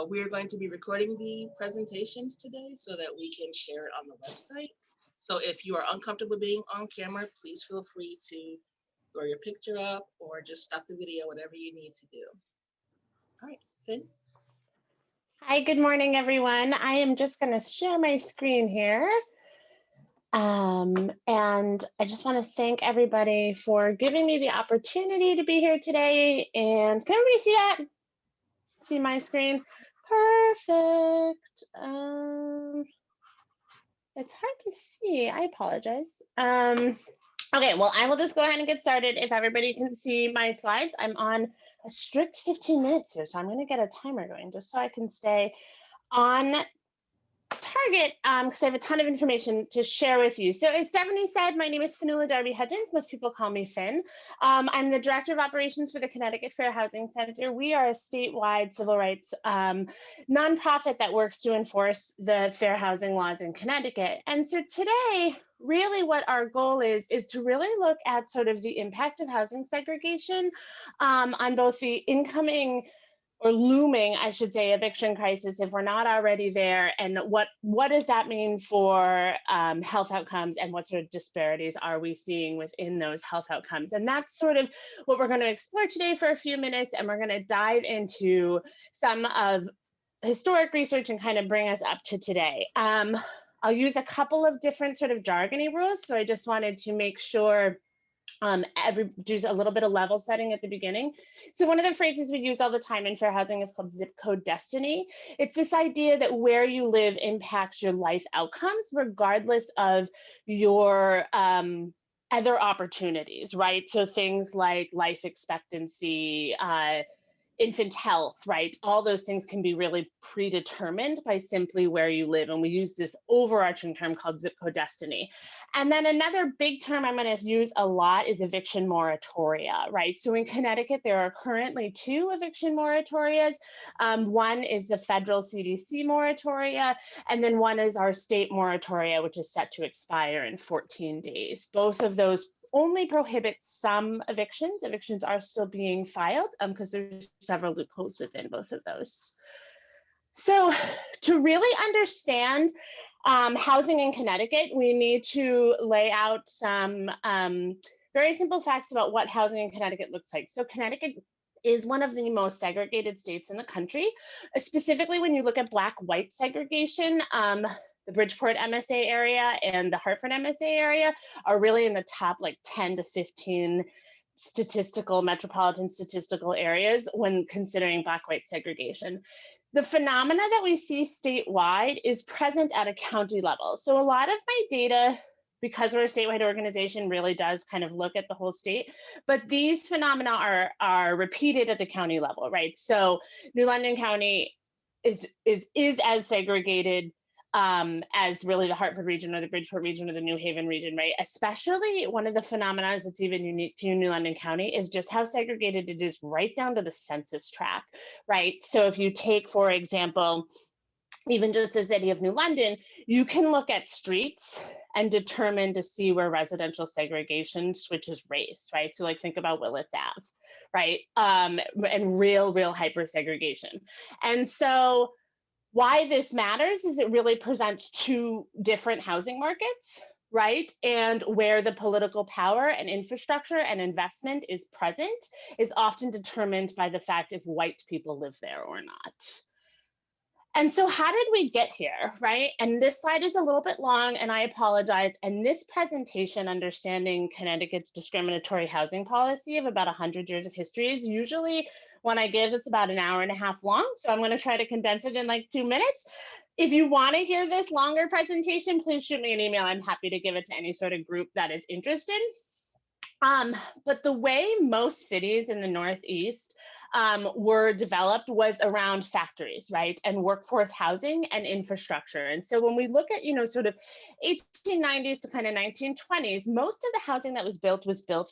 We are going to be recording the presentations today so that we can share it on the website. So if you are uncomfortable being on camera, please feel free to throw your picture up or just stop the video, whatever you need to do. All right, Finn. Hi, good morning, everyone. I am just going to share my screen here. And I just want to thank everybody for giving me the opportunity to be here today. And can everybody see that? See my screen? Perfect. It's hard to see. I apologize. Okay, well, I will just go ahead and get started. If everybody can see my slides, I'm on a strict 15 minutes here, so I'm going to get a timer going just so I can stay on target because I have a ton of information to share with you. So as Stephanie said, my name is Fanula Darby-Hudgens. Most people call me Finn. I'm the Director of Operations for the Connecticut Fair Housing Center. We are a statewide civil rights nonprofit that works to enforce the fair housing laws in Connecticut. And so today, really what our goal is to really look at sort of the impact of housing segregation on both the incoming or looming, I should say, eviction crisis if we're not already there, and what does that mean for health outcomes, and what sort of disparities are we seeing within those health outcomes? And that's sort of what we're going to explore today for a few minutes, and we're going to dive into some of historic research and kind of bring us up to today. I'll use a couple of different sort of jargony rules, so I just wanted to make sure just a little bit of level setting at the beginning. So one of the phrases we use all the time in fair housing is called zip code destiny. It's this idea that where you live impacts your life outcomes, regardless of your other opportunities, right? So things like life expectancy, infant health, right? All those things can be really predetermined by simply where you live. And we use this overarching term called zip code destiny. And then another big term I'm going to use a lot is eviction moratoria, right? So in Connecticut, there are currently 2 eviction moratorias. One is the federal CDC moratoria, and then one is our state moratoria, which is set to expire in 14 days. Both of those only prohibits some evictions. Evictions are still being filed because there's several loopholes within both of those. So to really understand housing in Connecticut, we need to lay out some very simple facts about what housing in Connecticut looks like. So Connecticut is one of the most segregated states in the country, specifically when you look at Black-white segregation. The Bridgeport MSA area and the Hartford MSA area are really in the top like 10 to 15 metropolitan statistical areas when considering Black-white segregation. The phenomena that we see statewide is present at a county level. So a lot of my data, because we're a statewide organization, really does kind of look at the whole state, but these phenomena are repeated at the county level, right? So New London County is as segregated as really the Hartford region or the Bridgeport region or the New Haven region, right? Especially one of the phenomena that's even unique to New London County is just how segregated it is right down to the census tract, right? So if you take, for example, even just the city of New London, you can look at streets and determine to see where residential segregation switches race, right? So like think about Willits Ave, right? And real hyper segregation. And so why this matters is it really presents 2 different housing markets, right? And where the political power and infrastructure and investment is present is often determined by the fact if white people live there or not. And so how did we get here, right? And this slide is a little bit long, and I apologize. And this presentation, understanding Connecticut's discriminatory housing policy of about 100 years of history, is usually when I give, it's about an hour and a half long. So I'm going to try to condense it in like 2 minutes. If you want to hear this longer presentation, please shoot me an email. I'm happy to give it to any sort of group that is interested. But the way most cities in the Northeast were developed was around factories, right? And workforce housing and infrastructure. And so when we look at, sort of 1890s to kind of 1920s, most of the housing that was built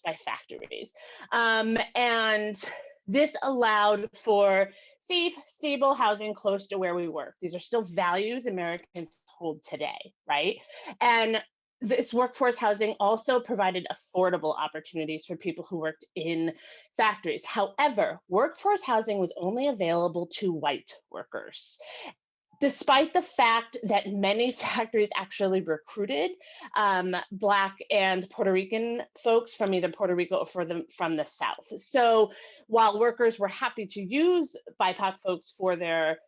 by factories. And this allowed for safe, stable housing close to where we work. These are still values Americans hold today, right? And this workforce housing also provided affordable opportunities for people who worked in factories. However, workforce housing was only available to white workers, despite the fact that many factories actually recruited Black and Puerto Rican folks from either Puerto Rico or from the South. So while workers were happy to use BIPOC folks for their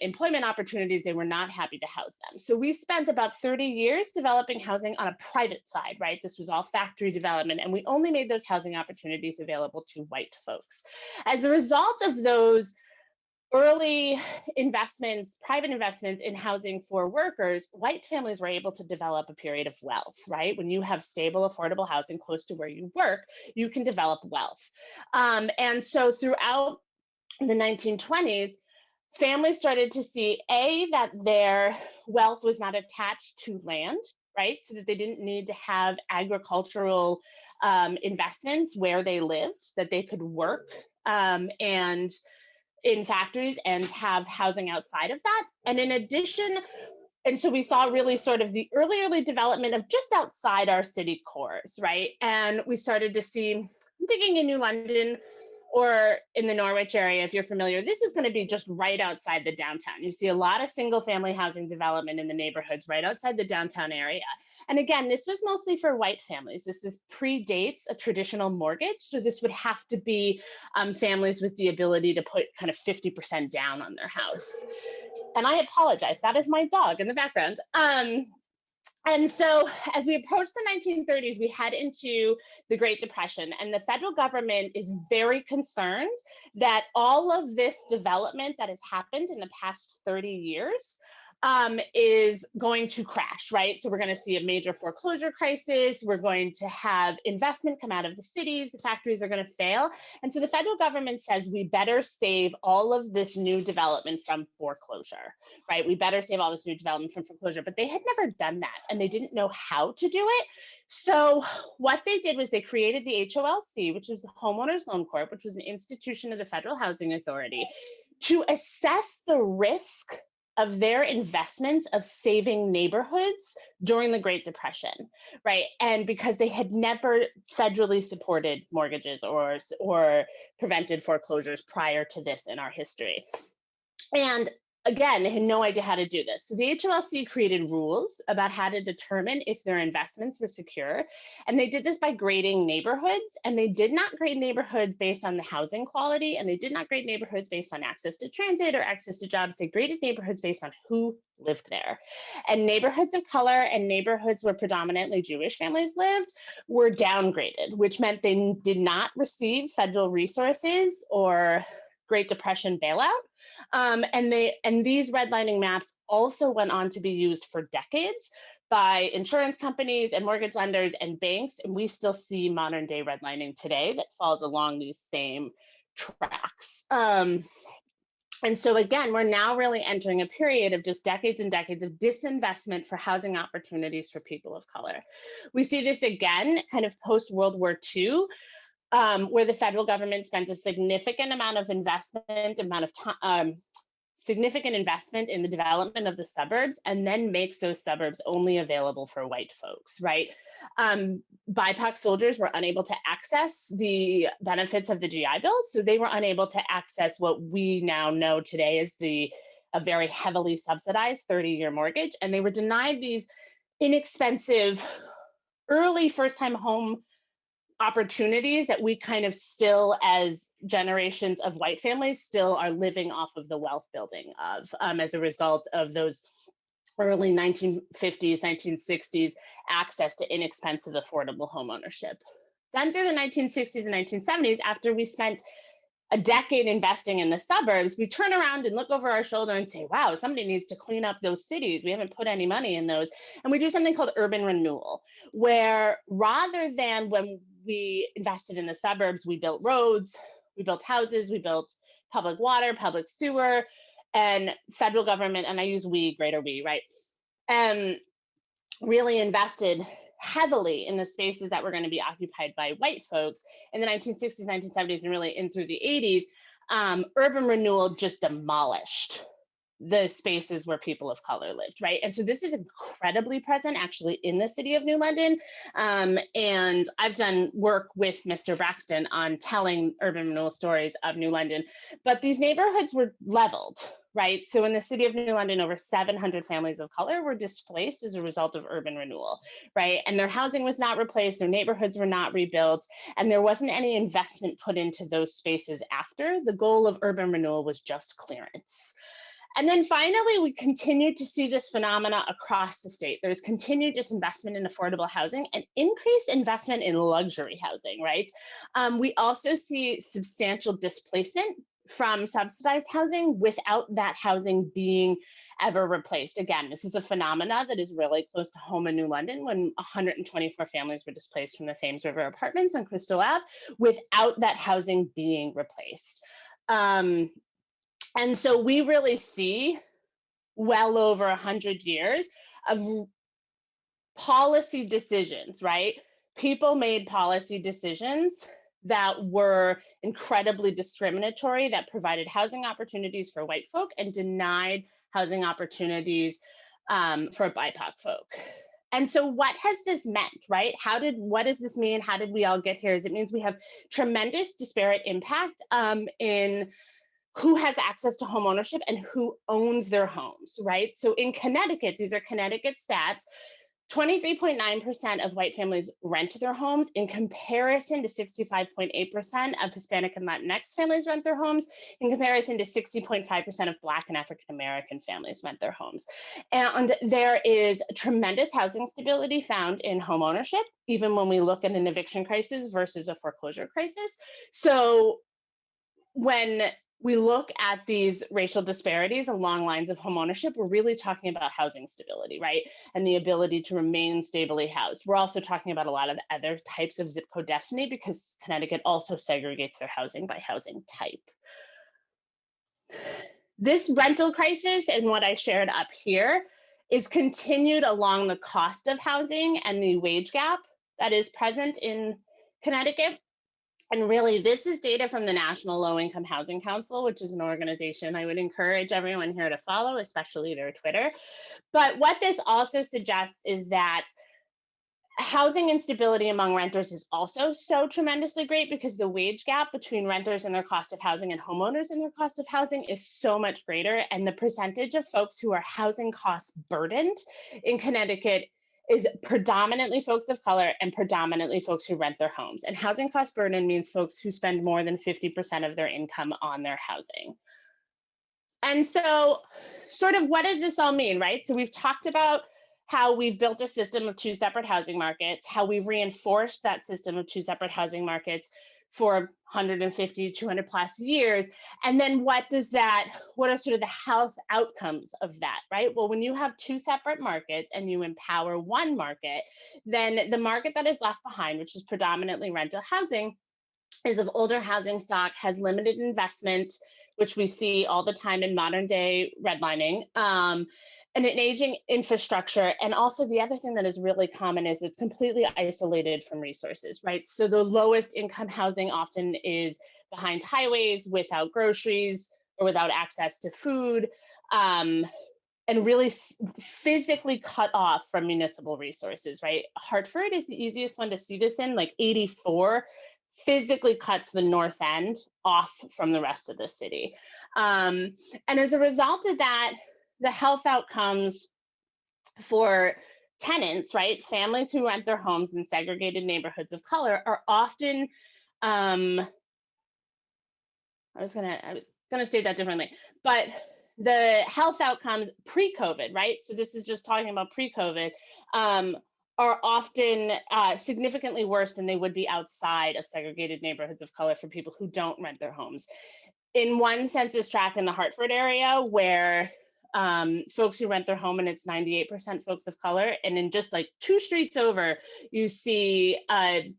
employment opportunities, they were not happy to house them. So we spent about 30 years developing housing on a private side, right? This was all factory development, and we only made those housing opportunities available to white folks. As a result of those early investments, private investments in housing for workers, white families were able to develop a period of wealth, right? When you have stable, affordable housing close to where you work, you can develop wealth. And so throughout the 1920s, families started to see that their wealth was not attached to land, right? So that they didn't need to have agricultural investments where they lived, that they could work and in factories and have housing outside of that. And in addition, and so we saw really sort of the early development of just outside our city cores, right? And we started to see, I'm thinking in New London or in the Norwich area, if you're familiar, this is going to be just right outside the downtown. You see a lot of single family housing development in the neighborhoods right outside the downtown area. And again, this was mostly for white families. This predates a traditional mortgage. So this would have to be families with the ability to put kind of 50% down on their house. And I apologize, that is my dog in the background. And so as we approach the 1930s, we head into the Great Depression, and the federal government is very concerned that all of this development that has happened in the past 30 years is going to crash, right? So we're going to see a major foreclosure crisis. We're going to have investment come out of the cities. The factories are going to fail. And so the federal government says we better save all of this new development from foreclosure, right? We better save all this new development from foreclosure. But they had never done that, and they didn't know how to do it. So what they did was they created the HOLC, which is the Homeowners Loan Corp, which was an institution of the Federal Housing Authority, to assess the risk of their investments of saving neighborhoods during the Great Depression, right? And because they had never federally supported mortgages or prevented foreclosures prior to this in our history. And again, they had no idea how to do this. So the HLC created rules about how to determine if their investments were secure. And they did this by grading neighborhoods. And they did not grade neighborhoods based on the housing quality. And they did not grade neighborhoods based on access to transit or access to jobs. They graded neighborhoods based on who lived there. And neighborhoods of color and neighborhoods where predominantly Jewish families lived were downgraded, which meant they did not receive federal resources or Great Depression bailout. And these redlining maps also went on to be used for decades by insurance companies and mortgage lenders and banks. And we still see modern day redlining today that falls along these same tracks. And so again, we're now really entering a period of just decades and decades of disinvestment for housing opportunities for people of color. We see this again kind of post World War II, where the federal government spends a significant amount of significant investment in the development of the suburbs, and then makes those suburbs only available for white folks, right? BIPOC soldiers were unable to access the benefits of the GI Bill, so they were unable to access what we now know today as a very heavily subsidized 30-year mortgage, and they were denied these inexpensive early first-time home opportunities that we kind of still, as generations of white families, still are living off of the wealth building of as a result of those early 1950s, 1960s access to inexpensive, affordable home ownership. Then through the 1960s and 1970s, after we spent a decade investing in the suburbs, we turn around and look over our shoulder and say, wow, somebody needs to clean up those cities. We haven't put any money in those. And we do something called urban renewal, where rather than when we invested in the suburbs, we built roads, we built houses, we built public water, public sewer, and federal government, and I use we, greater we, right? Really invested heavily in the spaces that were going to be occupied by white folks in the 1960s, 1970s, and really in through the 80s. Urban renewal just demolished the spaces where people of color lived, right? And so this is incredibly present actually in the city of New London. And I've done work with Mr. Braxton on telling urban renewal stories of New London, but these neighborhoods were leveled, right? So in the city of New London, over 700 families of color were displaced as a result of urban renewal, right? And their housing was not replaced, their neighborhoods were not rebuilt, and there wasn't any investment put into those spaces after. The goal of urban renewal was just clearance. And then finally, we continue to see this phenomena across the state. There's continued disinvestment in affordable housing and increased investment in luxury housing, right? We also see substantial displacement from subsidized housing without that housing being ever replaced. Again, this is a phenomena that is really close to home in New London when 124 families were displaced from the Thames River Apartments on Crystal Ave without that housing being replaced. And so we really see well over 100 years of policy decisions, right? People made policy decisions that were incredibly discriminatory, that provided housing opportunities for white folk and denied housing opportunities for BIPOC folk. And so what has this meant, right? What does this mean? How did we all get here? It means we have tremendous disparate impact in who has access to home ownership and who owns their homes, right? So in Connecticut, these are Connecticut stats, 23.9% of white families rent their homes in comparison to 65.8% of Hispanic and Latinx families rent their homes, in comparison to 60.5% of Black and African American families rent their homes. And there is tremendous housing stability found in home ownership, even when we look at an eviction crisis versus a foreclosure crisis. So when we look at these racial disparities along lines of homeownership, we're really talking about housing stability, right? And the ability to remain stably housed. We're also talking about a lot of other types of zip code destiny because Connecticut also segregates their housing by housing type. This rental crisis and what I shared up here is continued along the cost of housing and the wage gap that is present in Connecticut. And really, this is data from the National Low Income Housing Council, which is an organization I would encourage everyone here to follow, especially their Twitter. But what this also suggests is that housing instability among renters is also so tremendously great because the wage gap between renters and their cost of housing and homeowners and their cost of housing is so much greater. And the percentage of folks who are housing cost burdened in Connecticut is predominantly folks of color and predominantly folks who rent their homes. And housing cost burden means folks who spend more than 50% of their income on their housing. And so sort of what does this all mean, right? So we've talked about how we've built a system of two separate housing markets, how we've reinforced that system of two separate housing markets for 150, 200 plus years. And then what are sort of the health outcomes of that, right? Well, when you have two separate markets and you empower one market, then the market that is left behind, which is predominantly rental housing, is of older housing stock, has limited investment, which we see all the time in modern day redlining, and an aging infrastructure. And also the other thing that is really common is it's completely isolated from resources, right? So the lowest income housing often is behind highways, without groceries, or without access to food, and really physically cut off from municipal resources, right? Hartford is the easiest one to see this in, like 84 physically cuts the north end off from the rest of the city. And as a result of that, the health outcomes for tenants, right, families who rent their homes in segregated neighborhoods of color are often, I was gonna state that differently, but the health outcomes pre-COVID, right? So this is just talking about pre-COVID, are often significantly worse than they would be outside of segregated neighborhoods of color for people who don't rent their homes. In one census tract in the Hartford area where folks who rent their home and it's 98% folks of color, and in just like 2 streets over, you see it's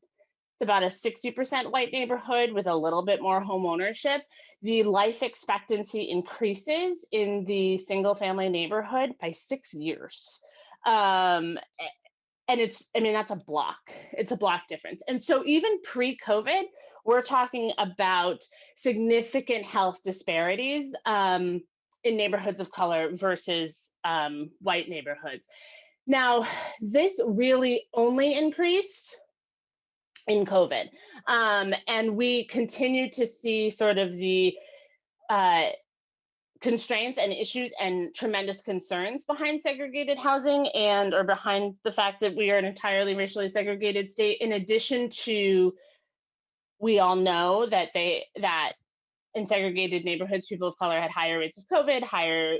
about a 60% white neighborhood with a little bit more home ownership. The life expectancy increases in the single family neighborhood by 6 years. And that's a block. It's a block difference. And so even pre-COVID, we're talking about significant health disparities in neighborhoods of color versus white neighborhoods. Now, this really only increased in COVID. And we continue to see sort of the constraints and issues and tremendous concerns behind segregated housing and or behind the fact that we are an entirely racially segregated state, in addition to, we all know that in segregated neighborhoods, people of color had higher rates of COVID, higher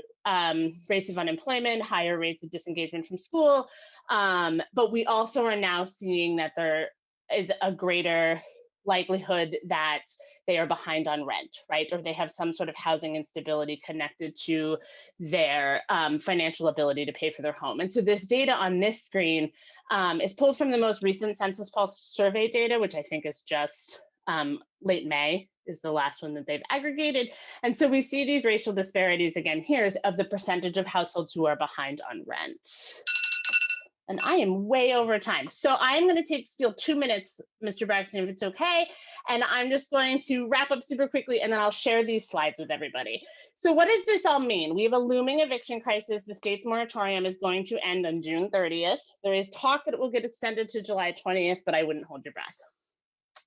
rates of unemployment, higher rates of disengagement from school. But we also are now seeing that there is a greater likelihood that they are behind on rent, right? Or they have some sort of housing instability connected to their financial ability to pay for their home. And so this data on this screen is pulled from the most recent Census Pulse survey data, which I think is just late May is the last one that they've aggregated. And so we see these racial disparities again here of the percentage of households who are behind on rent. And I am way over time. So I'm going to steal 2 minutes, Mr. Braxton, if it's okay. And I'm just going to wrap up super quickly, and then I'll share these slides with everybody. So what does this all mean? We have a looming eviction crisis. The state's moratorium is going to end on June 30th. There is talk that it will get extended to July 20th, but I wouldn't hold your breath.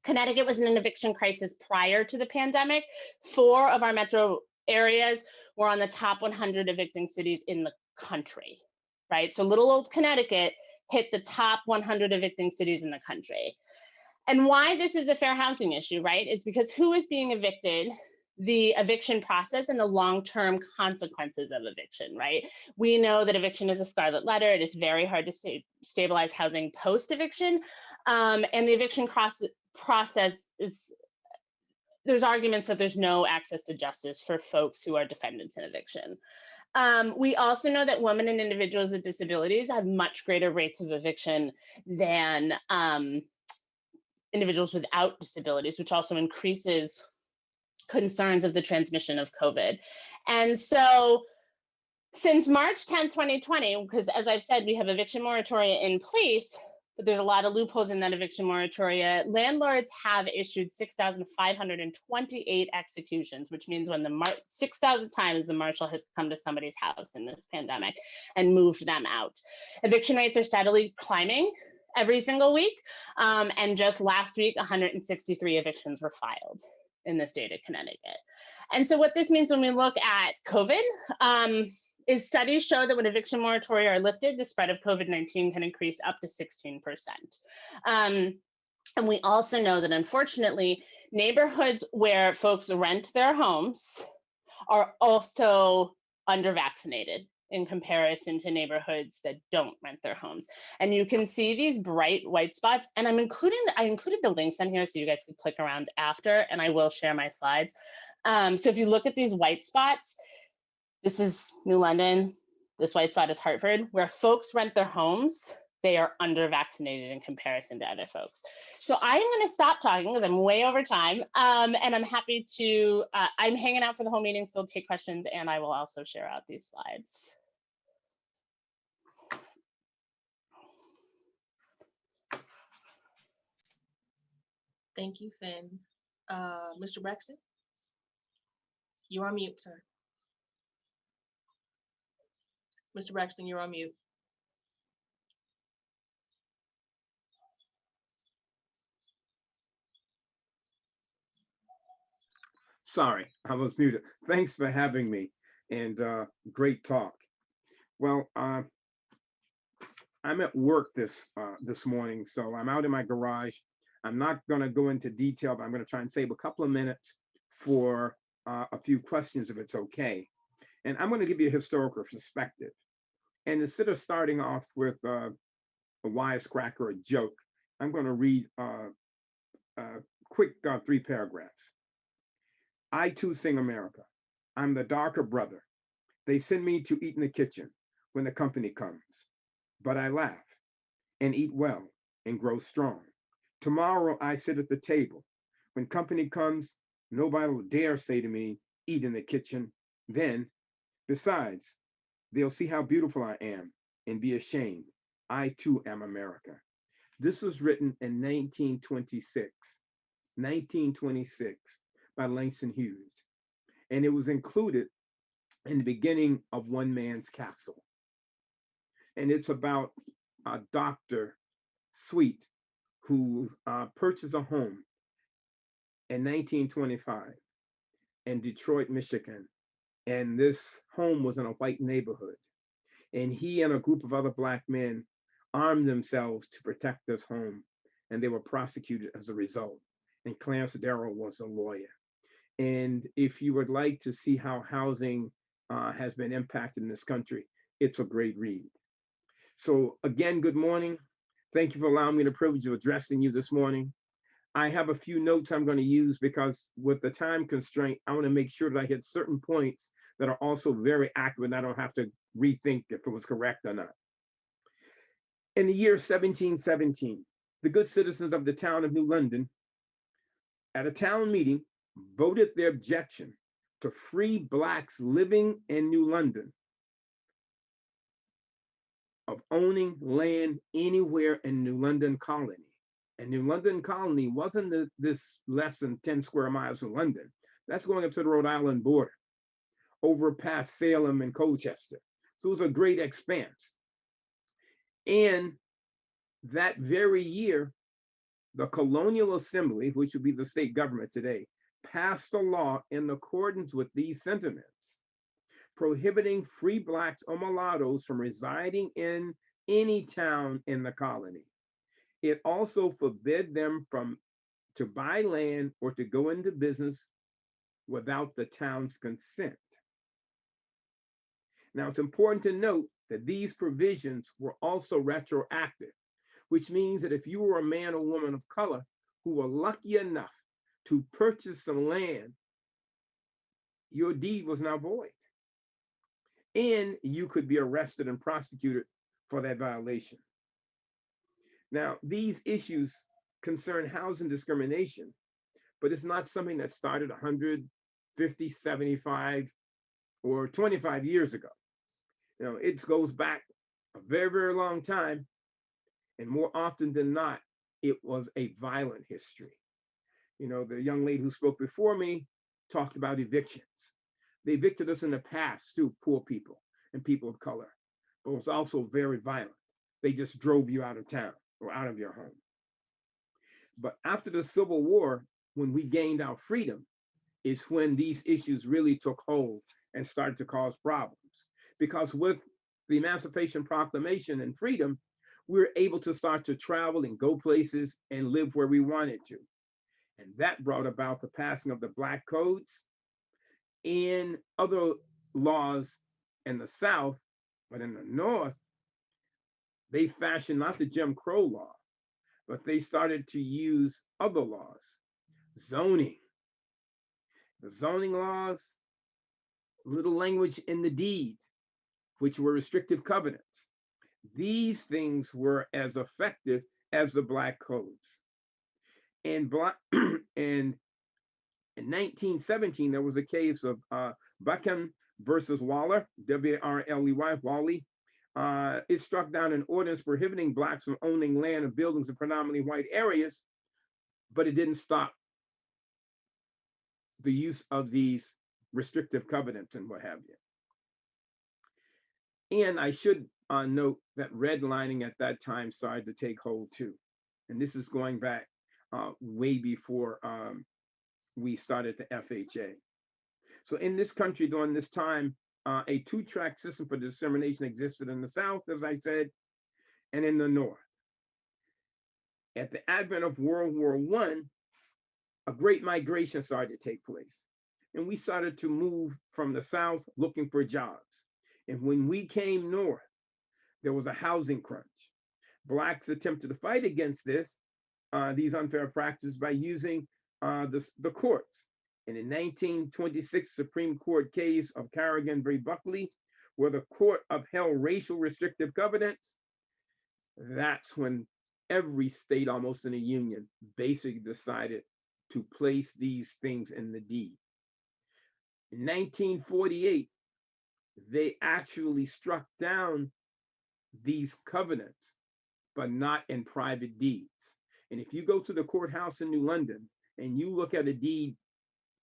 Connecticut was in an eviction crisis prior to the pandemic. 4 of our metro areas were on the top 100 evicting cities in the country. Right? So little old Connecticut hit the top 100 evicting cities in the country. And why this is a fair housing issue, right, is because who is being evicted, the eviction process and the long-term consequences of eviction, right? We know that eviction is a scarlet letter. It is very hard to stabilize housing post-eviction. And the eviction process is, there's arguments that there's no access to justice for folks who are defendants in eviction. We also know that women and individuals with disabilities have much greater rates of eviction than individuals without disabilities, which also increases concerns of the transmission of COVID. And so since March 10th, 2020, because as I've said, we have eviction moratoria in place, but there's a lot of loopholes in that eviction moratoria. Landlords have issued 6,528 executions, which means when 6,000 times the marshal has come to somebody's house in this pandemic and moved them out. Eviction rates are steadily climbing every single week. And just last week, 163 evictions were filed in the state of Connecticut. And so what this means when we look at COVID, is studies show that when eviction moratoria are lifted, the spread of COVID-19 can increase up to 16%. And we also know that unfortunately, neighborhoods where folks rent their homes are also under-vaccinated in comparison to neighborhoods that don't rent their homes. And you can see these bright white spots, and I included the links on here so you guys can click around after, and I will share my slides. So if you look at these white spots, this is New London, this white spot is Hartford, where folks rent their homes, they are under-vaccinated in comparison to other folks. So I'm gonna stop talking because I'm way over time, and I'm happy to, I'm hanging out for the whole meeting, so I'll take questions, and I will also share out these slides. Thank you, Finn. Mr. Braxton, you're on mute, sir. Mr. Braxton, you're on mute. Sorry, I was muted. Thanks for having me, and great talk. Well, I'm at work this morning, so I'm out in my garage. I'm not going to go into detail, but I'm going to try and save a couple of minutes for a few questions, if it's okay. And I'm going to give you a historical perspective. And instead of starting off with a wisecrack or a joke, I'm going to read a quick 3 paragraphs. I too sing America. I'm the darker brother. They send me to eat in the kitchen when the company comes. But I laugh and eat well and grow strong. Tomorrow I sit at the table. When company comes, nobody will dare say to me, eat in the kitchen. Then, besides, they'll see how beautiful I am and be ashamed. I too am America. This was written in 1926 by Langston Hughes. And it was included and the beginning of one man's castle. And it's about Dr. Sweet, who purchased a home in 1925 in Detroit, Michigan. And this home was in a white neighborhood. And he and a group of other Black men armed themselves to protect this home. And they were prosecuted as a result. And Clarence Darrow was a lawyer. And if you would like to see how housing has been impacted in this country, it's a great read. So again, good morning. Thank you for allowing me the privilege of addressing you this morning. I have a few notes I'm going to use because with the time constraint, I want to make sure that I hit certain points that are also very accurate and I don't have to rethink if it was correct or not. In the year 1717, the good citizens of the town of New London at a town meeting voted their objection to free Blacks living in New London of owning land anywhere in New London Colony. And New London Colony wasn't this less than 10 square miles from London. That's going up to the Rhode Island border, over past Salem and Colchester. So it was a great expanse. And that very year, the Colonial Assembly, which would be the state government today, passed a law in accordance with these sentiments, prohibiting free Blacks or mulattoes from residing in any town in the colony. It also forbid them to buy land or to go into business without the town's consent. Now, it's important to note that these provisions were also retroactive, which means that if you were a man or woman of color who were lucky enough to purchase some land, your deed was now void. And you could be arrested and prosecuted for that violation. Now, these issues concern housing discrimination, but it's not something that started 150, 75, or 25 years ago. You know, it goes back a very, very long time. And more often than not, it was a violent history. You know, the young lady who spoke before me talked about evictions. They evicted us in the past too, poor people and people of color, but it was also very violent. They just drove you out of town or out of your home. But after the Civil War, when we gained our freedom, is when these issues really took hold and started to cause problems. Because with the Emancipation Proclamation and freedom, we were able to start to travel and go places and live where we wanted to. And that brought about the passing of the Black Codes and other laws in the South, but in the North, they fashioned not the Jim Crow law, but they started to use other laws, zoning. The zoning laws, little language in the deed, which were restrictive covenants. These things were as effective as the Black Codes. And in 1917, there was a case of Buchan versus Waller, W-R-L-E-Y, Wally. It struck down an ordinance prohibiting Blacks from owning land and buildings in predominantly white areas, but it didn't stop the use of these restrictive covenants and what have you. And I should note that redlining at that time started to take hold too. And this is going back way before we started the FHA. So in this country during this time, a two-track system for discrimination existed in the South, as I said, and in the North. At the advent of World War I, a great migration started to take place. And we started to move from the South looking for jobs. And when we came north, there was a housing crunch. Blacks attempted to fight against these unfair practices by using the courts. And in 1926 Supreme Court case of Carrigan v. Buckley, where the court upheld racial restrictive covenants, that's when every state almost in the union basically decided to place these things in the deed. In 1948, they actually struck down these covenants, but not in private deeds. And if you go to the courthouse in New London and you look at a deed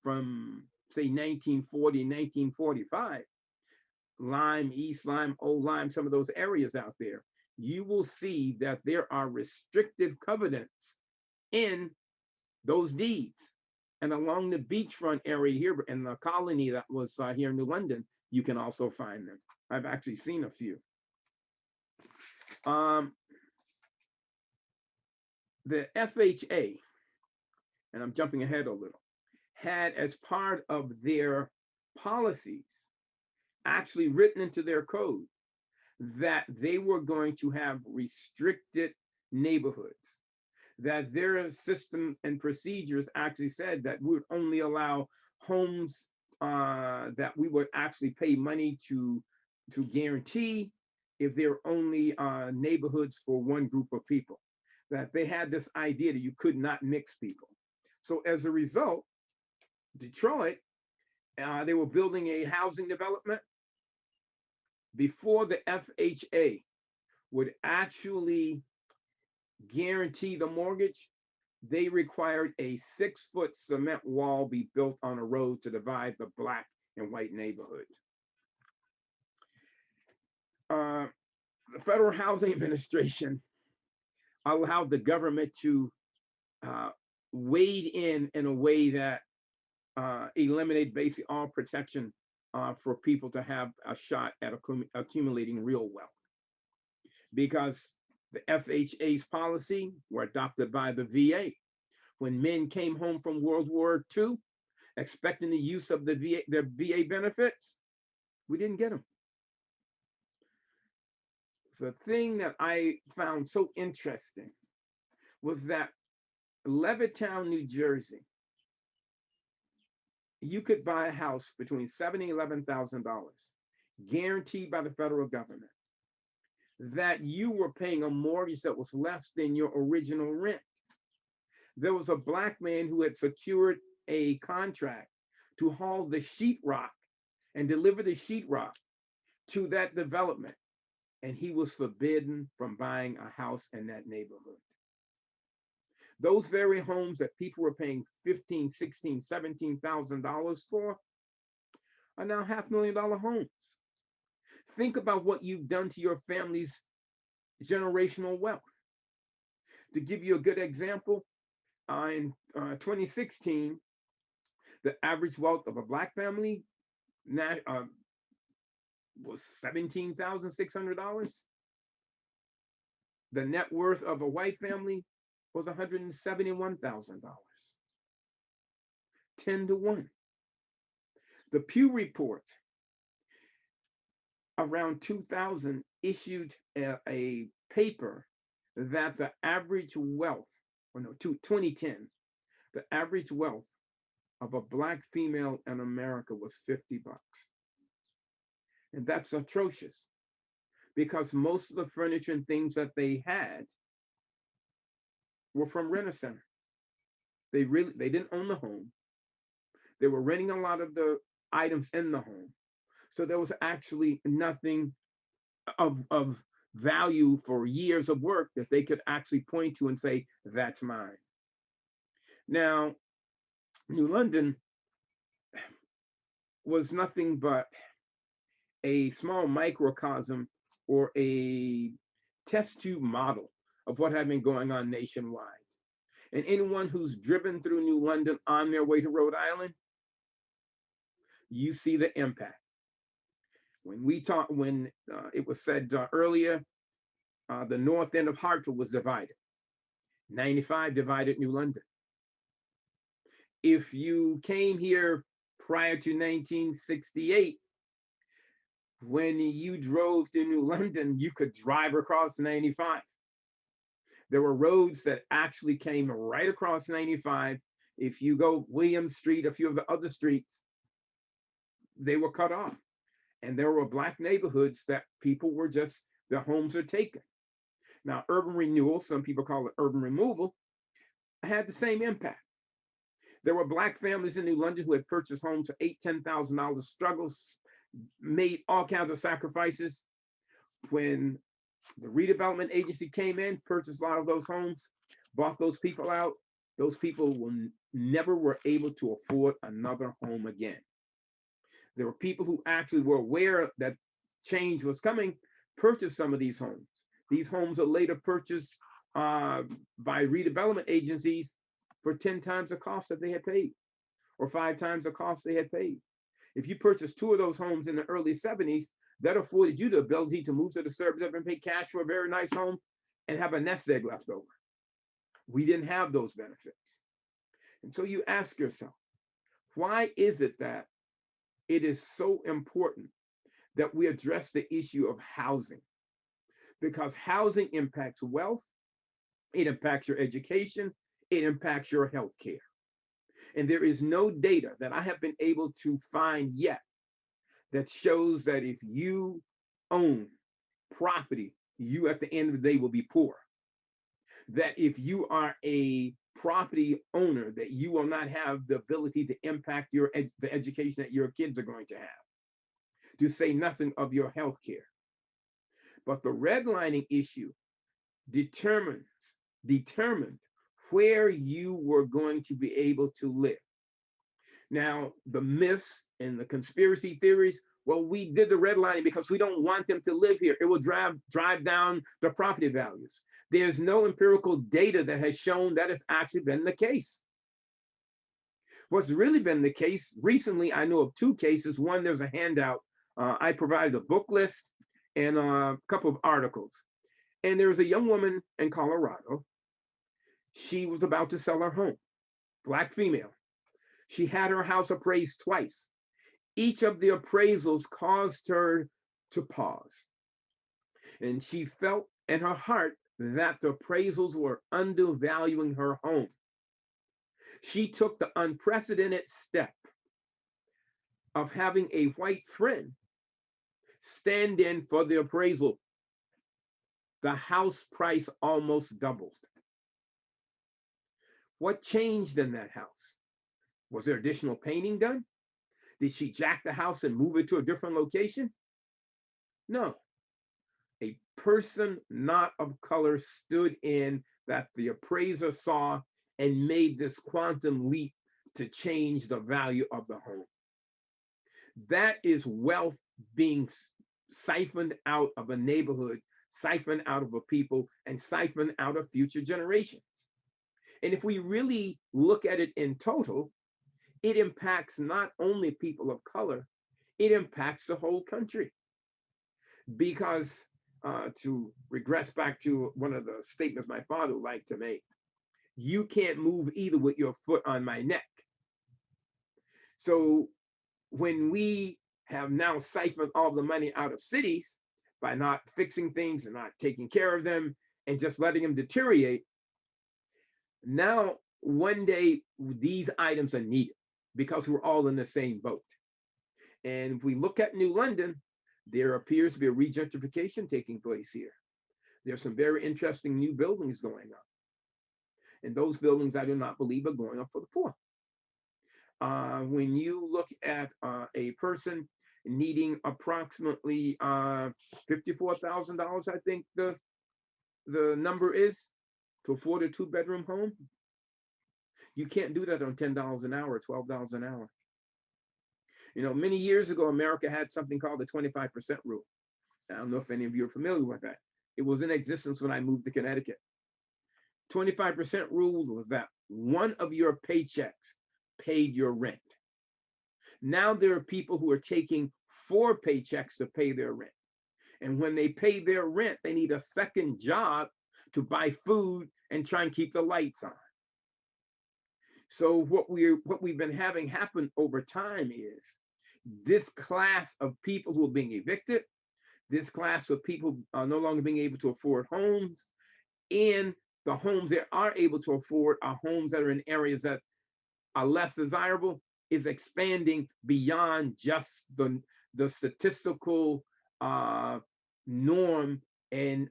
from say 1940, 1945, Lyme, East Lyme, Old Lyme, some of those areas out there, you will see that there are restrictive covenants in those deeds. And along the beachfront area here in the colony that was here in New London, you can also find them. I've actually seen a few. The FHA, and I'm jumping ahead a little, had as part of their policies actually written into their code that they were going to have restricted neighborhoods, that their system and procedures actually said that we would only allow homes that we would actually pay money to guarantee if they're only neighborhoods for one group of people, that they had this idea that you could not mix people. So as a result, Detroit, they were building a housing development. Before the FHA would actually guarantee the mortgage, they required a 6-foot cement wall be built on a road to divide the Black and white neighborhood. The Federal Housing Administration allowed the government to wade in a way that eliminated basically all protection for people to have a shot at accumulating real wealth. Because the FHA's policy were adopted by the VA. When men came home from World War II, expecting the use of their VA benefits, we didn't get them. The thing that I found so interesting was that Levittown, New Jersey, you could buy a house between $7,000 and $11,000, guaranteed by the federal government, that you were paying a mortgage that was less than your original rent. There was a Black man who had secured a contract to haul the sheetrock and deliver the sheetrock to that development, and he was forbidden from buying a house in that neighborhood. Those very homes that people were paying $15,000, $16,000, $17,000 for are now $500,000 homes. Think about what you've done to your family's generational wealth. To give you a good example, in 2016, the average wealth of a Black family was $17,600. The net worth of a white family was $171,000. 10 to 1. The Pew Report around 2000 issued a paper that the average wealth, 2010, the average wealth of a Black female in America was $50. And that's atrocious, because most of the furniture and things that they had were from Rent-A-Center. They didn't own the home. They were renting a lot of the items in the home. So there was actually nothing of value for years of work that they could actually point to and say, that's mine. Now, New London was nothing but a small microcosm or a test tube model of what had been going on nationwide. And anyone who's driven through New London on their way to Rhode Island, you see the impact. When it was said earlier, the north end of Hartford was divided. 95 divided New London. If you came here prior to 1968, when you drove to New London, you could drive across 95. There were roads that actually came right across 95. If you go William Street, a few of the other streets, they were cut off. And there were Black neighborhoods that people were just, their homes are taken. Now, urban renewal, some people call it urban removal, had the same impact. There were Black families in New London who had purchased homes for $8,000, $10,000, struggles, made all kinds of sacrifices. When the redevelopment agency came in, purchased a lot of those homes, bought those people out, those people never were able to afford another home again. There were people who actually were aware that change was coming, purchased some of these homes. These homes are later purchased by redevelopment agencies for 10 times the cost that they had paid, or 5 times the cost they had paid. If you purchased 2 of those homes in the early 70s, that afforded you the ability to move to the suburbs and pay cash for a very nice home and have a nest egg left over. We didn't have those benefits. And so you ask yourself, why is it that it is so important that we address the issue of housing? Because housing impacts wealth, it impacts your education, it impacts your health care. And there is no data that I have been able to find yet that shows that if you own property, you at the end of the day will be poor. That if you are a property owner, that you will not have the ability to impact the education that your kids are going to have, to say nothing of your health care. But the redlining issue determined where you were going to be able to live. Now, the myths and the conspiracy theories, well, we did the redlining because we don't want them to live here. It will drive down the property values. There's no empirical data that has shown that has actually been the case. What's really been the case, recently I know of 2 cases. One, there's a handout. I provided a book list and a couple of articles. And there was a young woman in Colorado. She was about to sell her home, Black female. She had her house appraised twice. Each of the appraisals caused her to pause. And she felt in her heart that the appraisals were undervaluing her home. She took the unprecedented step of having a white friend stand in for the appraisal. The house price almost doubled. What changed in that house? Was there additional painting done? Did she jack the house and move it to a different location? No. A person not of color stood in that the appraiser saw and made this quantum leap to change the value of the home. That is wealth being siphoned out of a neighborhood, siphoned out of a people, and siphoned out of future generations. And if we really look at it in total, it impacts not only people of color, it impacts the whole country. Because to regress back to one of the statements my father liked to make, you can't move either with your foot on my neck. So when we have now siphoned all the money out of cities by not fixing things and not taking care of them and just letting them deteriorate, now one day these items are needed because we're all in the same boat. And if we look at New London, there appears to be a regentrification taking place here. There's some very interesting new buildings going up. And those buildings, I do not believe, are going up for the poor. When you look at a person needing approximately $54,000, I think the number is, to afford a 2-bedroom home, you can't do that on $10 an hour, $12 an hour. You know, many years ago, America had something called the 25% rule. I don't know if any of you are familiar with that. It was in existence when I moved to Connecticut. 25% rule was that one of your paychecks paid your rent. Now there are people who are taking 4 paychecks to pay their rent. And when they pay their rent, they need a second job to buy food and try and keep the lights on. So what we've been having happen over time is this class of people who are being evicted, this class of people are no longer being able to afford homes, and the homes that are able to afford are homes that are in areas that are less desirable, is expanding beyond just the statistical norm and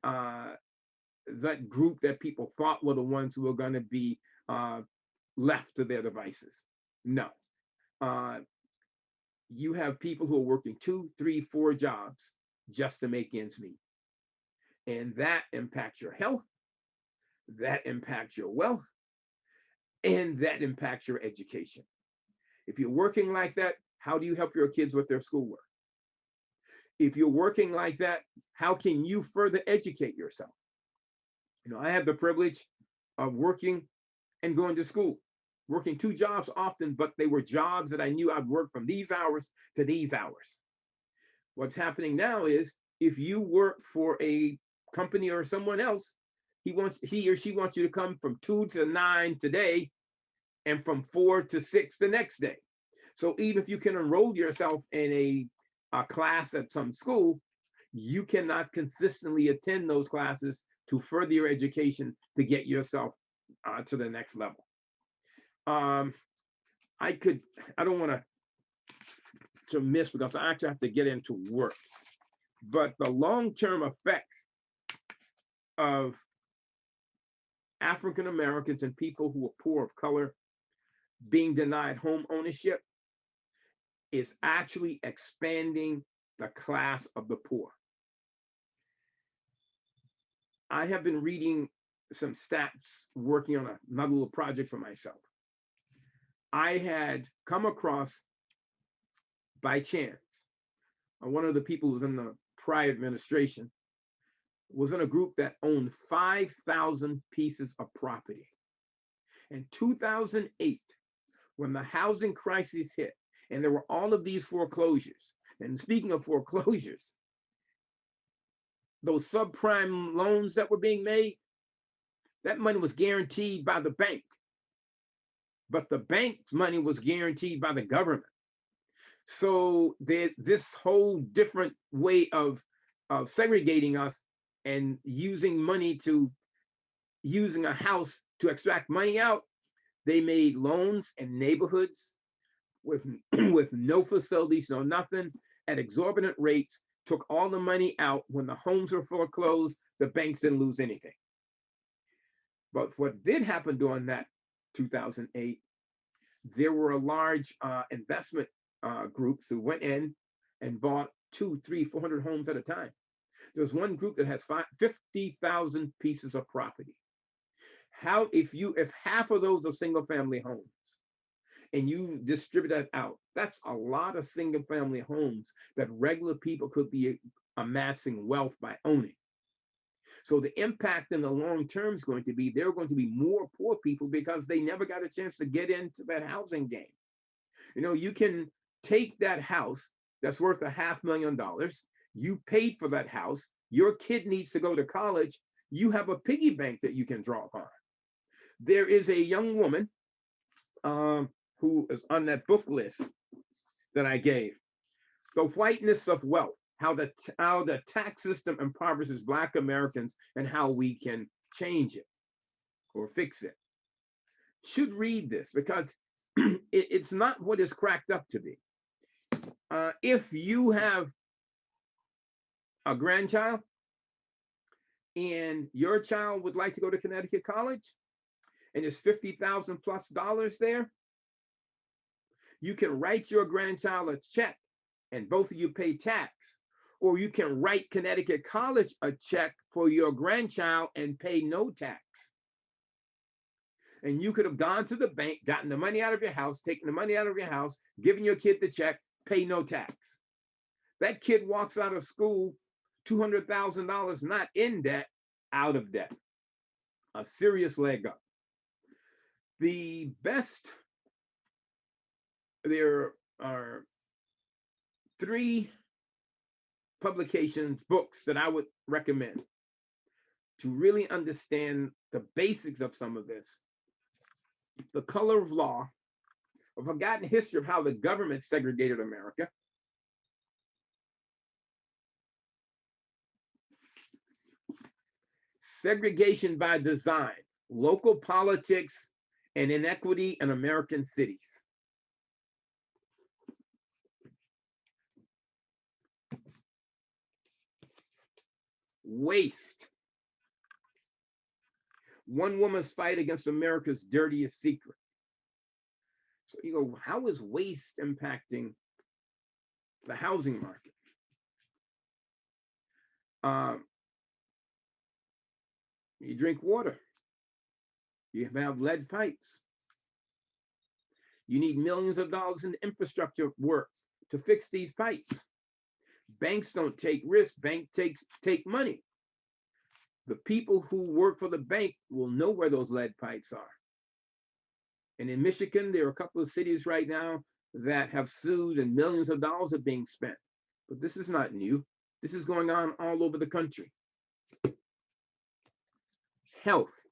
that group that people thought were the ones who were going to be left to their devices. No. You have people who are working 2, 3, 4 jobs just to make ends meet. And that impacts your health, that impacts your wealth, and that impacts your education. If you're working like that, how do you help your kids with their schoolwork? If you're working like that, how can you further educate yourself? I have the privilege of working and going to school, working 2 jobs often, but they were jobs that I knew I'd work from these hours to these hours. What's happening now is if you work for a company or someone else, he or she wants you to come from 2 to 9 today and from 4 to 6 the next day. So even if you can enroll yourself in a class at some school, you cannot consistently attend those classes to further your education to get yourself to the next level. I don't want to miss because I actually have to get into work, but the long-term effects of African Americans and people who are poor of color being denied home ownership is actually expanding the class of the poor. I have been reading some stats, working on another little project for myself. I had come across, by chance, one of the people who was in the prior administration was in a group that owned 5,000 pieces of property. In 2008, when the housing crisis hit, and there were all of these foreclosures, and speaking of foreclosures, those subprime loans that were being made, that money was guaranteed by the bank, but the bank's money was guaranteed by the government. So there's this whole different way of segregating us and using a house to extract money out. They made loans in neighborhoods with with no facilities, no nothing, at exorbitant rates, took all the money out. When the homes were foreclosed, the banks didn't lose anything. But what did happen during that 2008, there were a large investment groups who went in and bought 200, 300, 400 homes at a time. There's one group that has 50,000 pieces of property. If half of those are single family homes and you distribute that out, that's a lot of single family homes that regular people could be amassing wealth by owning. So the impact in the long term is going to be, there are going to be more poor people because they never got a chance to get into that housing game. You can take that house that's worth $500,000. You paid for that house. Your kid needs to go to college. You have a piggy bank that you can draw upon. There is a young woman who is on that book list that I gave, The Whiteness of Wealth, how the tax system impoverishes Black Americans and how we can change it or fix it. Should read this because it's not what it's cracked up to be. If you have a grandchild and your child would like to go to Connecticut College and there's $50,000+ there, you can write your grandchild a check and both of you pay tax, or you can write Connecticut College a check for your grandchild and pay no tax. And you could have gone to the bank, gotten the money out of your house, taken the money out of your house, given your kid the check, pay no tax. That kid walks out of school $200,000 not in debt, out of debt. A serious leg up. There are 3 publications, books that I would recommend to really understand the basics of some of this. The Color of Law, a forgotten history of how the government segregated America. Segregation by Design, Local Politics and Inequity in American Cities. Waste, One Woman's Fight Against America's Dirtiest Secret. So you go, how is waste impacting the housing market? You drink water. You have lead pipes. You need millions of dollars in infrastructure work to fix these pipes. Banks don't take risks. Bank take money. The people who work for the bank will know where those lead pipes are. And in Michigan, there are a couple of cities right now that have sued and millions of dollars are being spent. But this is not new. This is going on all over the country. Health.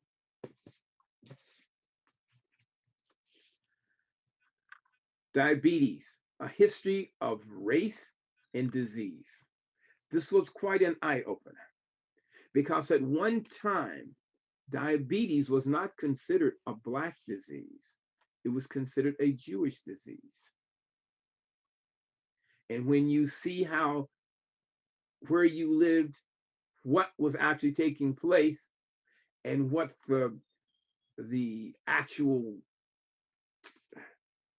Diabetes, a history of race and disease. This was quite an eye-opener because at one time, diabetes was not considered a Black disease. It was considered a Jewish disease. And when you see how, where you lived, what was actually taking place, and what the actual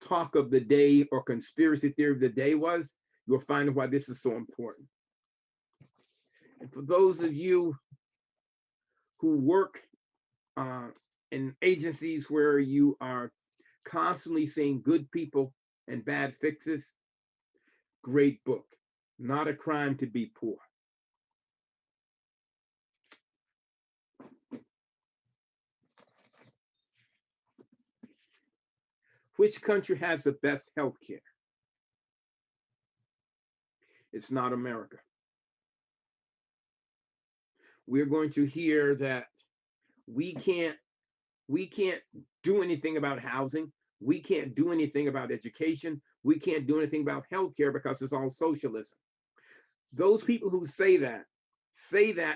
talk of the day or conspiracy theory of the day was, you'll find why this is so important. And for those of you who work in agencies where you are constantly seeing good people and bad fixes, great book. Not a Crime to Be Poor. Which country has the best health care? It's not America. We're going to hear that we can't do anything about housing. We can't do anything about education. We can't do anything about healthcare because it's all socialism. Those people who say that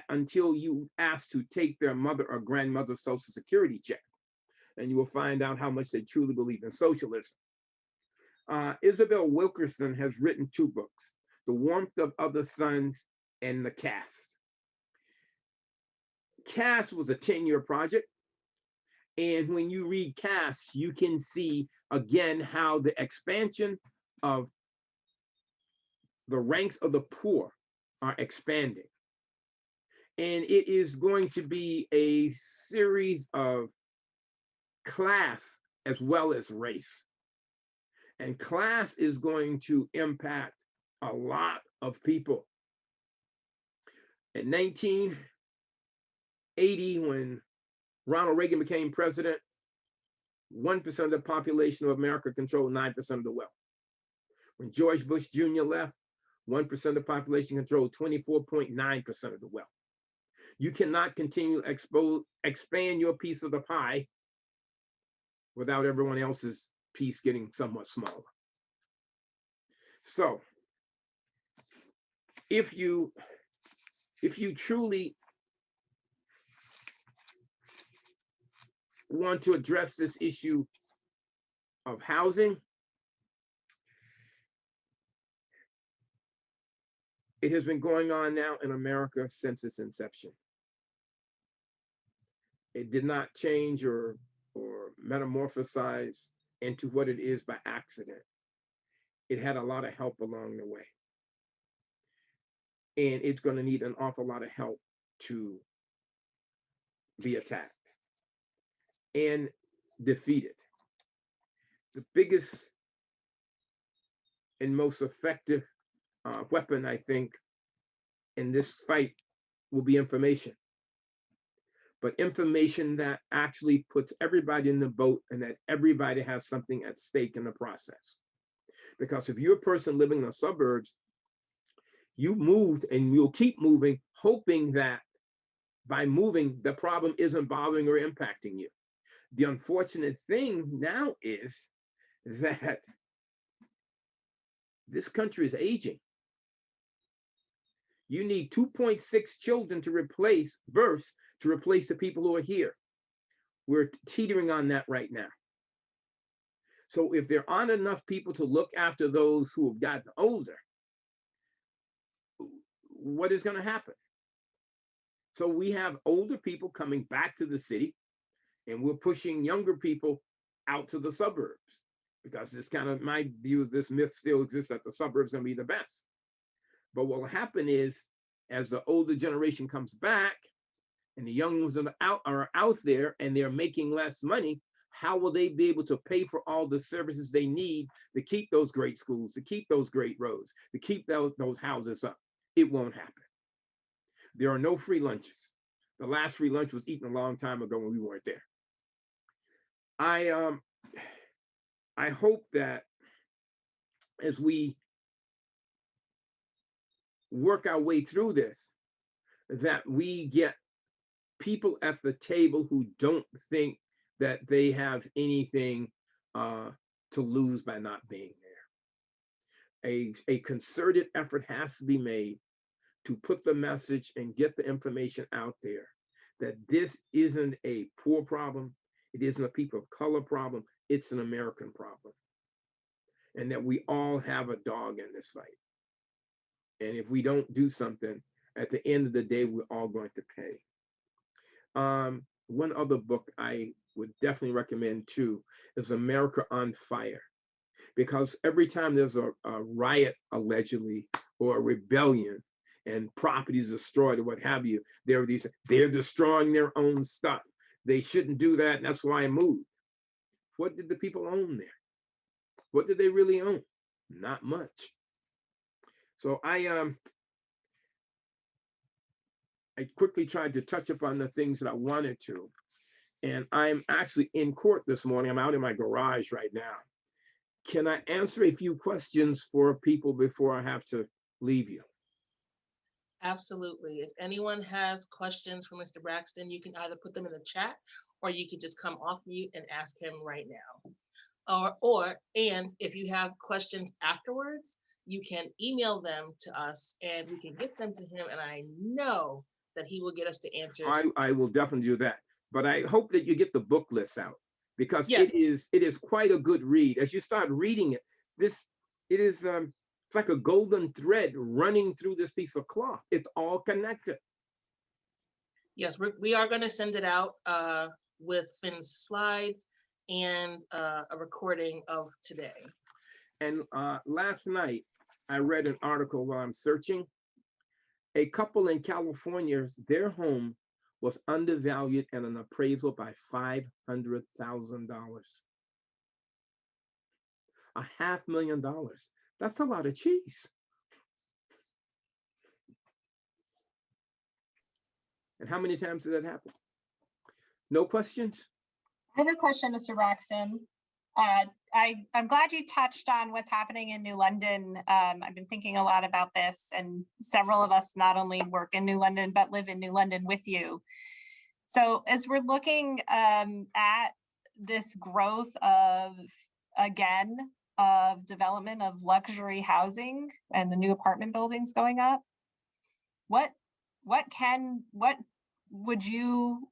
until you ask to take their mother or grandmother's Social Security check, and you will find out how much they truly believe in socialism. Isabel Wilkerson has written 2 books, The Warmth of Other Suns and The Caste. Caste was a 10-year project. And when you read Caste, you can see again how the expansion of the ranks of the poor are expanding. And it is going to be a series of class as well as race. And class is going to impact a lot of people. In 1980, when Ronald Reagan became president, 1% of the population of America controlled 9% of the wealth. When George Bush Jr. left, 1% of the population controlled 24.9% of the wealth. You cannot continue to expand your piece of the pie without everyone else's piece getting somewhat smaller. So if you truly want to address this issue of housing, it has been going on now in America since its inception. It did not change or metamorphosize into what it is by accident. It had a lot of help along the way. And it's going to need an awful lot of help to be attacked and defeated. The biggest and most effective weapon, I think, in this fight will be information. But information that actually puts everybody in the boat and that everybody has something at stake in the process. Because if you're a person living in the suburbs, you moved and you'll keep moving, hoping that by moving, the problem isn't bothering or impacting you. The unfortunate thing now is that this country is aging. You need 2.6 children to replace births to replace the people who are here. We're teetering on that right now. So if there aren't enough people to look after those who have gotten older, what is going to happen? So we have older people coming back to the city, and we're pushing younger people out to the suburbs, because it's kind of my view is this myth still exists that the suburbs are going to be the best. But what will happen is, as the older generation comes back and the young ones are out there and they're making less money, how will they be able to pay for all the services they need to keep those great schools, to keep those great roads, to keep those houses up? It won't happen. There are no free lunches. The last free lunch was eaten a long time ago when we weren't there. I hope that as we work our way through this, that we get people at the table who don't think that they have anything to lose by not being there. A concerted effort has to be made to put the message and get the information out there that this isn't a poor problem, it isn't a people of color problem, it's an American problem. And that we all have a dog in this fight. And if we don't do something, at the end of the day, we're all going to pay. One other book I would definitely recommend too is America on Fire. Because every time there's a riot, allegedly, or a rebellion, and property is destroyed or what have you, they're destroying their own stuff. They shouldn't do that, and that's why I moved. What did the people own there? What did they really own? Not much. So I quickly tried to touch upon the things that I wanted to. And I'm actually in court this morning. I'm out in my garage right now. Can I answer a few questions for people before I have to leave you? Absolutely. If anyone has questions for Mr. Braxton, you can either put them in the chat or you can just come off mute and ask him right now. And if you have questions afterwards, you can email them to us and we can get them to him. And I know that he will get us the answers. I will definitely do that. But I hope that you get the book list out, because yes, it is quite a good read. As you start reading it, it's like a golden thread running through this piece of cloth. It's all connected. Yes, we are going to send it out with Finn's slides and a recording of today. And last night, I read an article while I'm searching. A couple in California, their home was undervalued at an appraisal by $500,000. $500,000. That's a lot of cheese. And how many times did that happen? No questions? I have a question, Mr. Braxton. I'm glad you touched on what's happening in New London. I've been thinking a lot about this, and several of us not only work in New London, but live in New London with you. So as we're looking at this growth of development of luxury housing and the new apartment buildings going up, what would you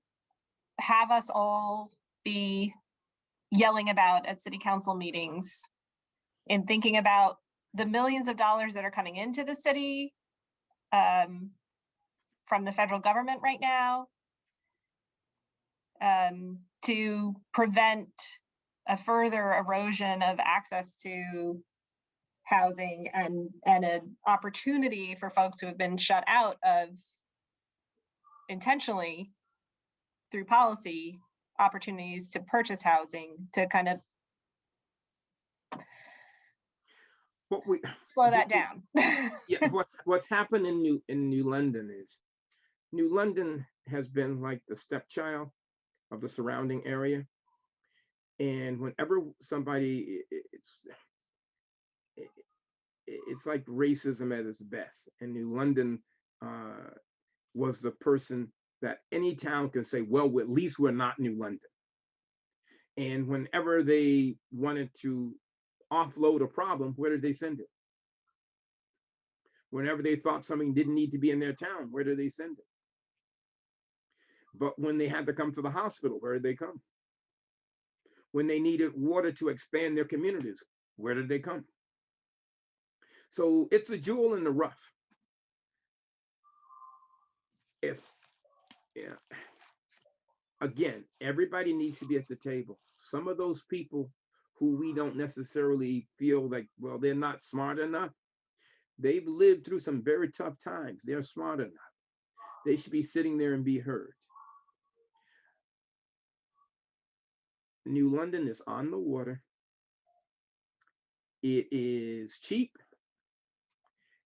have us all be yelling about at city council meetings in thinking about the millions of dollars that are coming into the city from the federal government right now to prevent a further erosion of access to housing and an opportunity for folks who have been shut out of intentionally through policy opportunities to purchase housing, to kind of slow that down. Yeah, what's happened in New London is New London has been like the stepchild of the surrounding area. And whenever somebody, it's like racism at its best. And New London was the person that any town can say, well, at least we're not New London. And whenever they wanted to offload a problem, where did they send it? Whenever they thought something didn't need to be in their town, where did they send it? But when they had to come to the hospital, where did they come? When they needed water to expand their communities, where did they come? So it's a jewel in the rough. Again, everybody needs to be at the table. Some of those people who we don't necessarily feel like, well, they're not smart enough. They've lived through some very tough times. They're smart enough. They should be sitting there and be heard. New London is on the water. It is cheap.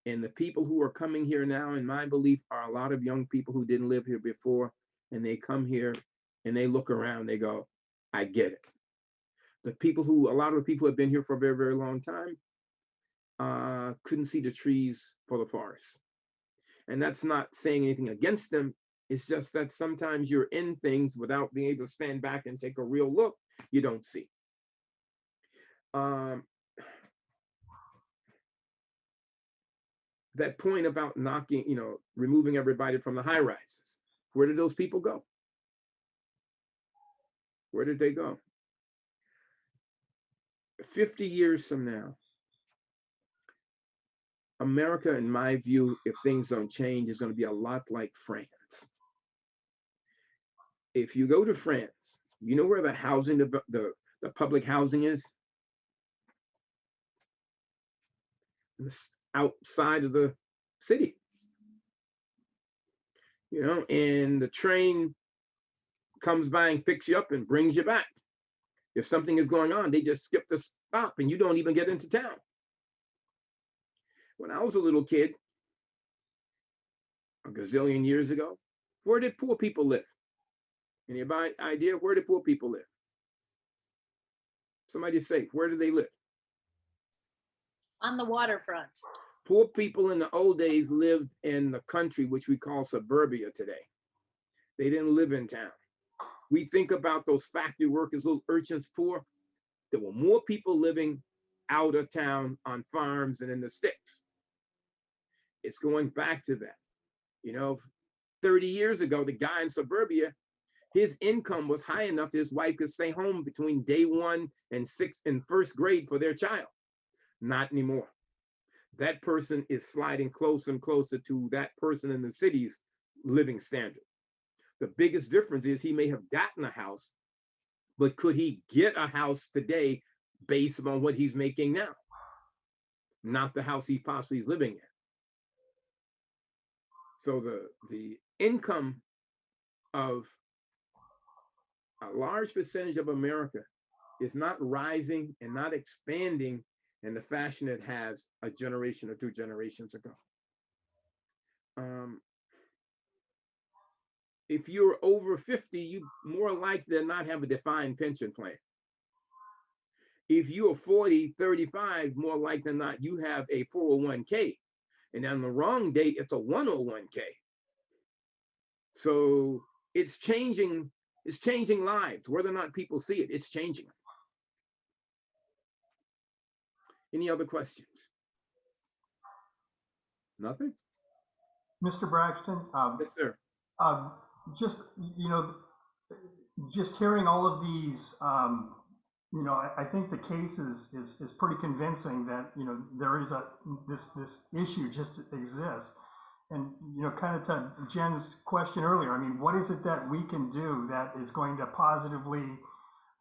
And the people who are coming here now, in my belief, are a lot of young people who didn't live here before. And they come here and they look around, they go, I get it. A lot of the people who have been here for a very, very long time, couldn't see the trees for the forest. And that's not saying anything against them. It's just that sometimes you're in things without being able to stand back and take a real look, you don't see. That point about removing everybody from the high rises, where did those people go? Where did they go? 50 years from now, America, in my view, if things don't change, is going to be a lot like France. If you go to France, you know where the housing, the public housing is? It's outside of the city. And the train comes by and picks you up and brings you back. If something is going on, they just skip the stop and you don't even get into town. When I was a little kid, a gazillion years ago, where did poor people live? Any idea where did poor people live? Somebody say, where do they live? On the waterfront. Poor people in the old days lived in the country, which we call suburbia today. They didn't live in town. We think about those factory workers, those urchins poor. There were more people living out of town on farms and in the sticks. It's going back to that. 30 years ago, the guy in suburbia, his income was high enough that his wife could stay home between day 1 and 1st grade for their child. Not anymore. That person is sliding closer and closer to that person in the city's living standard. The biggest difference is he may have gotten a house, but could he get a house today based on what he's making now? Not the house he possibly is living in. So the income of a large percentage of America is not rising and not expanding in the fashion it has a generation or 2 generations ago. If you're over 50, you more likely than not have a defined pension plan. If you are 40, 35, more likely than not, you have a 401k. And on the wrong date, it's a 101k. So it's changing lives, whether or not people see it, it's changing. Any other questions? Nothing? Mr. Braxton? Yes, sir. Just, just hearing all of these, I think the case is pretty convincing that, there is this issue just exists. And, kind of to Jen's question earlier, I mean, what is it that we can do that is going to positively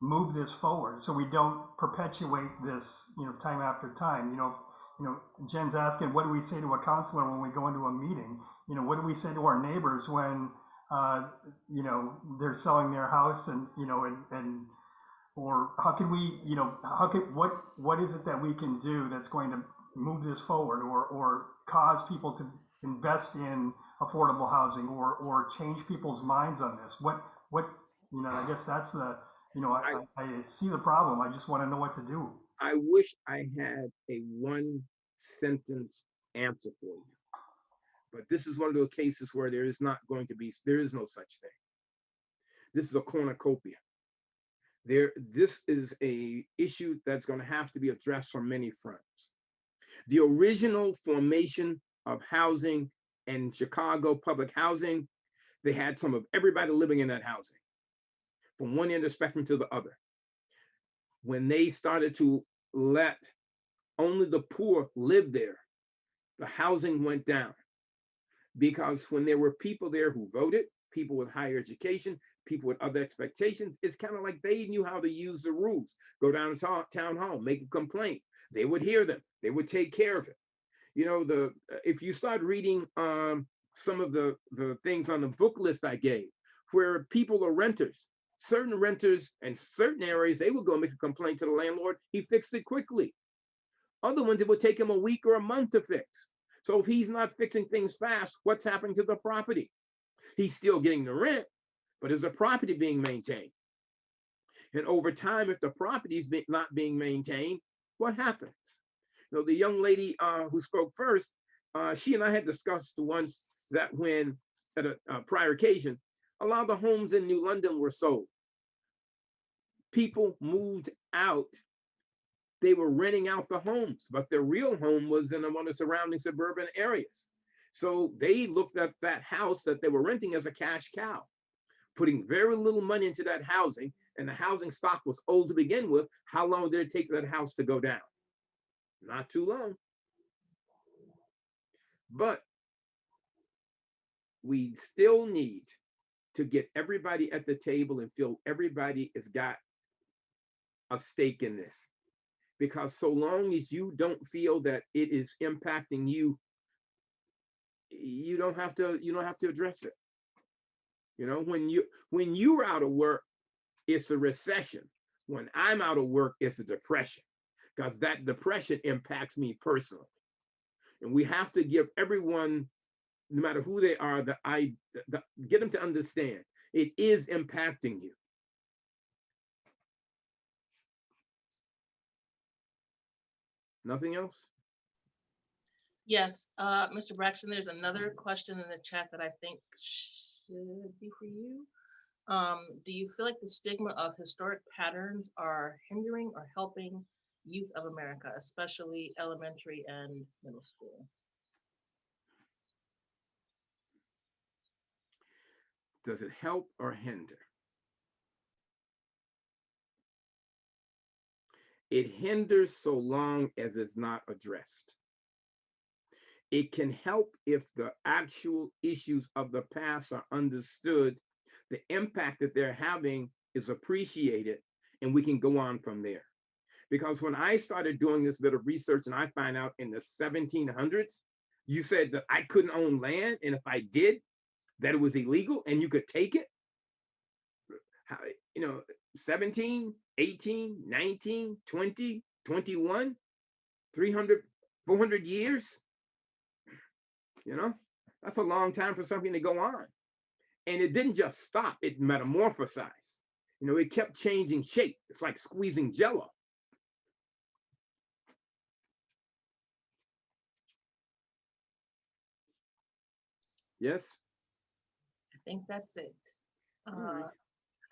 move this forward so we don't perpetuate this, time after time? Jen's asking, what do we say to a counselor when we go into a meeting? What do we say to our neighbors when, they're selling their house and, or how can we, what is it that we can do that's going to move this forward or cause people to invest in affordable housing or change people's minds on this? I guess that's the, I see the problem. I just want to know what to do. I wish I had a 1-sentence answer for you. But this is one of those cases where there is no such thing. This is a cornucopia. This is a issue that's going to have to be addressed from many fronts. The original formation of housing in Chicago, public housing, they had some of everybody living in that housing, from one end of the spectrum to the other. When they started to let only the poor live there, the housing went down. Because when there were people there who voted, people with higher education, people with other expectations, it's kind of like they knew how to use the rules. Go down to town hall, make a complaint. They would hear them. They would take care of it. If you start reading some of the things on the book list I gave, where people are renters, certain renters in certain areas, they would go make a complaint to the landlord. He fixed it quickly. Other ones, it would take him a week or a month to fix. So if he's not fixing things fast, what's happening to the property? He's still getting the rent, but is the property being maintained? And over time, if the property is not being maintained, what happens? You know, the young lady who spoke first, she and I had discussed once that when, at a prior occasion, a lot of the homes in New London were sold. People moved out. They were renting out the homes, but their real home was in one of the surrounding suburban areas. So they looked at that house that they were renting as a cash cow, putting very little money into that housing, and the housing stock was old to begin with. How long did it take that house to go down? Not too long. But we still need to get everybody at the table and feel everybody has got a stake in this. Because so long as you don't feel that it is impacting you, you don't have to address it. You know, when you're out of work, it's a recession. When I'm out of work, it's a depression, because that depression impacts me personally. And we have to give everyone, no matter who they are, get them to understand it is impacting you. Nothing else? Yes, Mr. Braxton, there's another question in the chat that I think should be for you. Do you feel like the stigma of historic patterns are hindering or helping youth of America, especially elementary and middle school? Does it help or hinder? It hinders so long as it's not addressed. It can help if the actual issues of the past are understood, the impact that they're having is appreciated, and we can go on from there. Because when I started doing this bit of research and I find out in the 1700s, you said that I couldn't own land, and if I did, that it was illegal and you could take it. How, 17, 18, 19, 20, 21, 300, 400 years. That's a long time for something to go on. And it didn't just stop, it metamorphosized. It kept changing shape. It's like squeezing Jello. Yes? I think that's it. Right.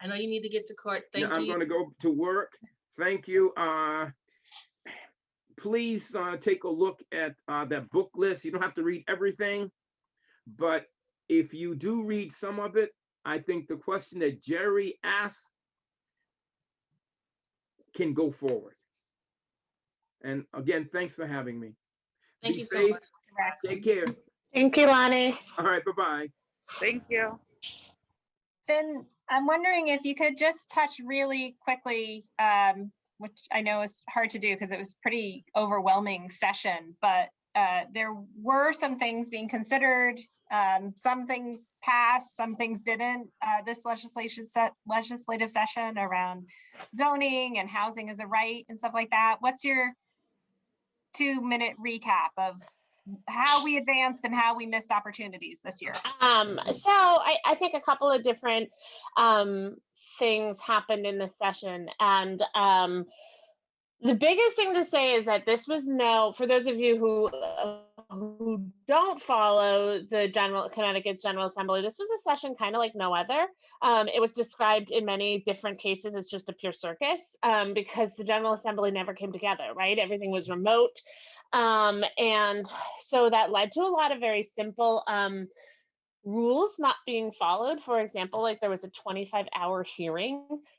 I know you need to get to court. Thank you. I'm going to go to work. Thank you. Please take a look at that book list. You don't have to read everything, but if you do read some of it, I think the question that Jerry asked can go forward. And again, thanks for having me. Thank Be you safe. so much. Take care. Thank you, Lonnie. All right, bye-bye. Thank you. Finn, I'm wondering if you could just touch really quickly, which I know is hard to do because it was pretty overwhelming session, but there were some things being considered. Some things passed, some things didn't. This legislative session around zoning and housing as a right and stuff like that. What's your 2-minute recap of how we advanced and how we missed opportunities this year? So I think a couple of different things happened in this session, and the biggest thing to say is that this was for those of you who don't follow the Connecticut General Assembly, this was a session kind of like no other. It was described in many different cases as just a pure circus because the General Assembly never came together, right? Everything was remote. And so that led to a lot of very simple rules not being followed. For example, like there was a 25-hour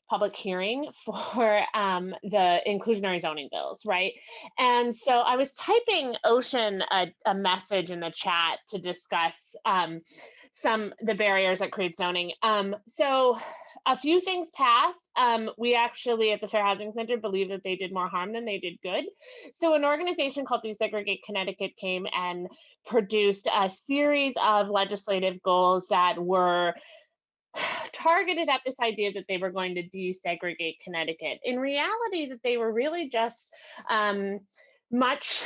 public hearing for the inclusionary zoning bills, right? And so I was typing Ocean a message in the chat to discuss the barriers that create zoning. So a few things passed. We actually at the Fair Housing Center believe that they did more harm than they did good. So an organization called Desegregate Connecticut came and produced a series of legislative goals that were targeted at this idea that they were going to desegregate Connecticut. In reality, that they were really just much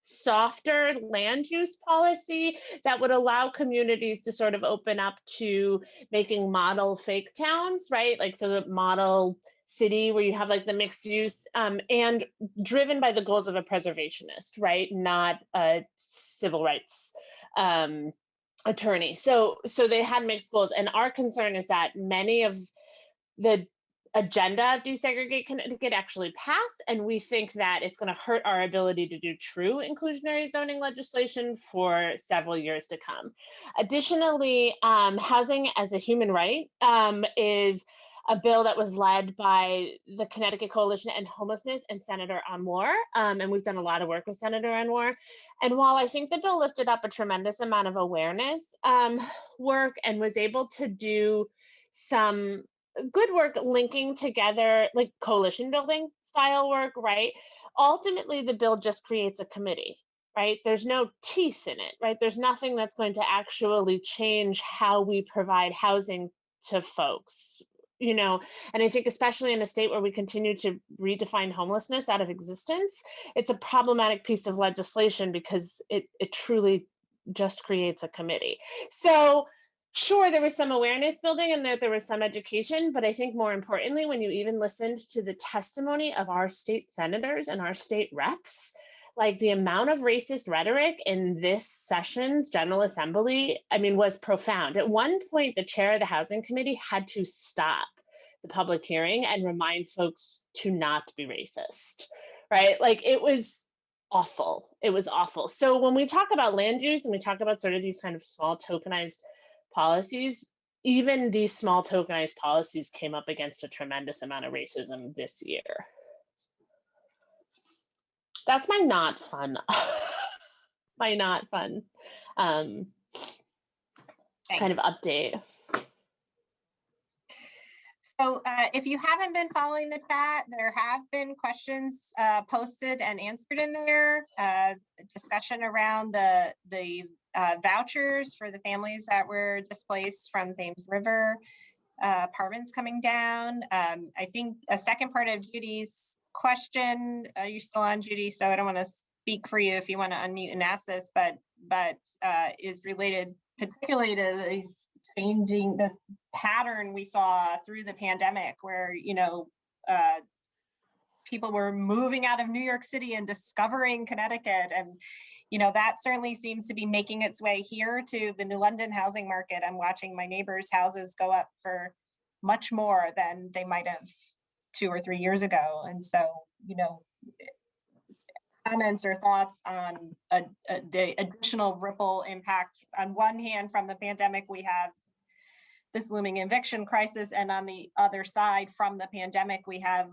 softer land use policy that would allow communities to sort of open up to making model fake towns, right? Like, so the model city where you have like the mixed use, and driven by the goals of a preservationist, right? Not a civil rights attorney. So they had mixed goals. And our concern is that many of the agenda of desegregate Connecticut actually passed, and we think that it's going to hurt our ability to do true inclusionary zoning legislation for several years to come. Additionally, housing as a human right is a bill that was led by the Connecticut Coalition on Homelessness and Senator Anwar, and we've done a lot of work with Senator Anwar. And while I think the bill lifted up a tremendous amount of awareness work and was able to do some good work linking together like coalition building style work, right? Ultimately, the bill just creates a committee, right? There's no teeth in it, right? There's nothing that's going to actually change how we provide housing to folks, you know. And I think especially in a state where we continue to redefine homelessness out of existence, it's a problematic piece of legislation because it truly just creates a committee. So sure, there was some awareness building and there was some education, but I think more importantly, when you even listened to the testimony of our state senators and our state reps, like the amount of racist rhetoric in this session's General Assembly, I mean, was profound. At one point, the chair of the Housing Committee had to stop the public hearing and remind folks to not be racist, right? Like, it was awful. It was awful. So when we talk about land use and we talk about sort of these kind of small tokenized policies, even these small tokenized policies came up against a tremendous amount of racism this year. That's my not fun, my not fun kind of update. So if you haven't been following the chat, there have been questions posted and answered in there. Discussion around the vouchers for the families that were displaced from Thames River, apartments coming down. I think a second part of Judy's question, you're still on, Judy, so I don't want to speak for you if you want to unmute and ask this, but is related particularly to these changing, this pattern we saw through the pandemic where, you know, people were moving out of New York City and discovering Connecticut. And, you know, that certainly seems to be making its way here to the New London housing market. I'm watching my neighbors' houses go up for much more than they might have 2 or 3 years ago. And so, you know, comments or thoughts on the additional ripple impact. On one hand, from the pandemic, we have this looming eviction crisis, and on the other side, from the pandemic, we have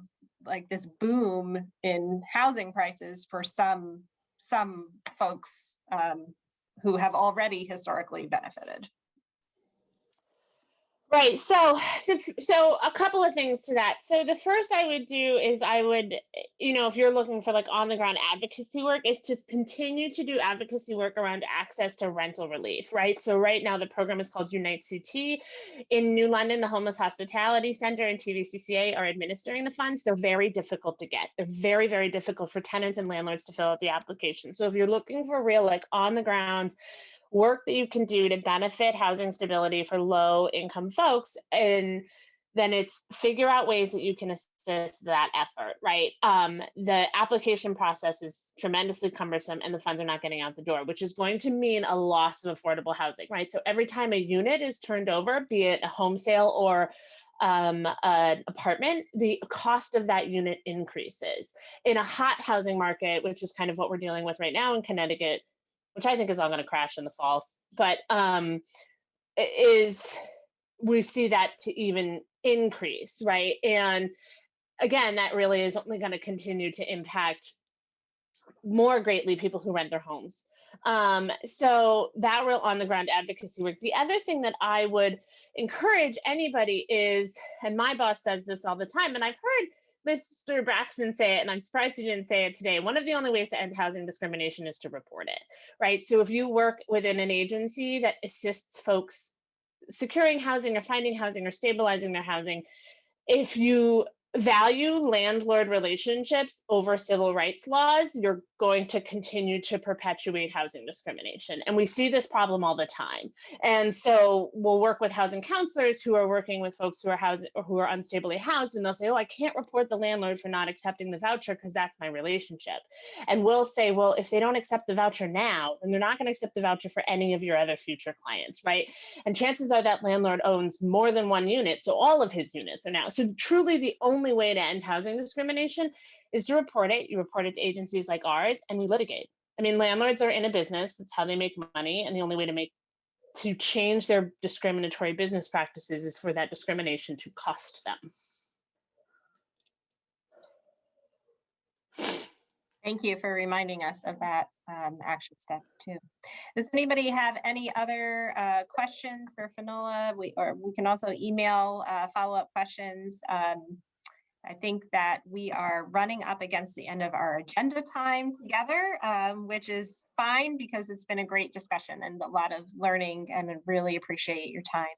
like this boom in housing prices for some folks who have already historically benefited. Right. So a couple of things to that. So the first I would do is I would, you know, if you're looking for like on the ground advocacy work, is to continue to do advocacy work around access to rental relief, right? So right now the program is called Unite CT. In New London, the Homeless Hospitality Center and TVCCA are administering the funds. They're very difficult to get. They're very, very difficult for tenants and landlords to fill out the application. So if you're looking for real like on the ground work that you can do to benefit housing stability for low income folks, and then it's figure out ways that you can assist that effort, right? The application process is tremendously cumbersome and the funds are not getting out the door, which is going to mean a loss of affordable housing, right? So every time a unit is turned over, be it a home sale or an apartment, the cost of that unit increases. In a hot housing market, which is kind of what we're dealing with right now in Connecticut, which I think is all going to crash in the fall, but we see that to even increase, right? And again, that really is only going to continue to impact more greatly people who rent their homes. So that real on the ground advocacy work. The other thing that I would encourage anybody is, and my boss says this all the time, and I've heard Mr. Braxton say it, and I'm surprised he didn't say it today. One of the only ways to end housing discrimination is to report it, right? So if you work within an agency that assists folks securing housing or finding housing or stabilizing their housing, if you value landlord relationships over civil rights laws, you're going to continue to perpetuate housing discrimination. And we see this problem all the time. And so we'll work with housing counselors who are working with folks who are housing or who are unstably housed, and they'll say, oh, I can't report the landlord for not accepting the voucher because that's my relationship. And we'll say, well, if they don't accept the voucher now, then they're not going to accept the voucher for any of your other future clients, right? And chances are that landlord owns more than one unit, so all of his units are now. So truly the only way to end housing discrimination is to report it. You report it to agencies like ours, and we litigate. I mean, landlords are in a business. That's how they make money, and the only way to change their discriminatory business practices is for that discrimination to cost them. Thank you for reminding us of that action step too. Does anybody have any other questions for Finola? We can also email follow-up questions. I think that we are running up against the end of our agenda time together, which is fine because it's been a great discussion and a lot of learning, and I really appreciate your time.